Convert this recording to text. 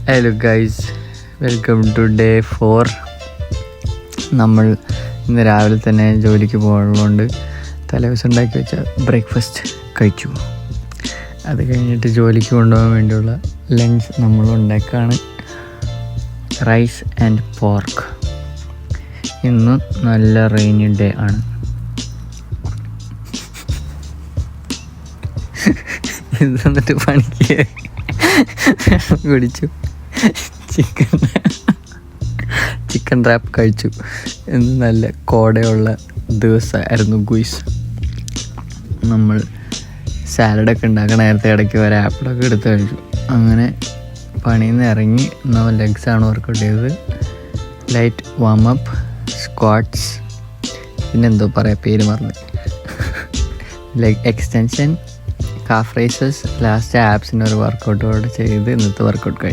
Hello guys, welcome to day 4. നമ്മൾ ഇന്ന് രാവിലെ തന്നെ ജോലിക്ക് പോകാനുള്ളതുകൊണ്ട് തലേദിവസം ഉണ്ടാക്കി വെച്ച ബ്രേക്ക്ഫാസ്റ്റ് കഴിച്ചു. അത് കഴിഞ്ഞിട്ട് ജോലിക്ക് കൊണ്ടുപോകാൻ വേണ്ടിയുള്ള ലഞ്ച് നമ്മൾ ഉണ്ടാക്കുകയാണ്. Rice and pork. ഇന്ന് നല്ല റെയിനി ഡേ ആണ്. ഇത് എന്നിട്ട് പണിക്ക് കുടിച്ചു. ചിക്കൻ റാപ്പ് കഴിച്ചു. ഇന്ന് നല്ല കോടയുള്ള ദിവസമായിരുന്നു ഗുയ്സ്. നമ്മൾ സാലഡൊക്കെ ഉണ്ടാക്കണ നേരത്തെ ഇടയ്ക്ക് ഒരു ആപ്പിളൊക്കെ എടുത്ത് കഴിച്ചു. അങ്ങനെ പണിയിൽ നിന്ന് ഇറങ്ങി നമ്മൾ ലെഗ്സാണ് വർക്കൗട്ട് ചെയ്തത്. ലൈറ്റ് വാമപ്പ്, സ്ക്വാട്ട്സ്, പിന്നെന്തോ പറയാം, പേര് മറന്ന്, leg extension, calf raises, last ആപ്സിൻ്റെ ഒരു വർക്കൗട്ടോടെ ചെയ്ത് ഇന്നത്തെ വർക്കൗട്ട് കഴിഞ്ഞു.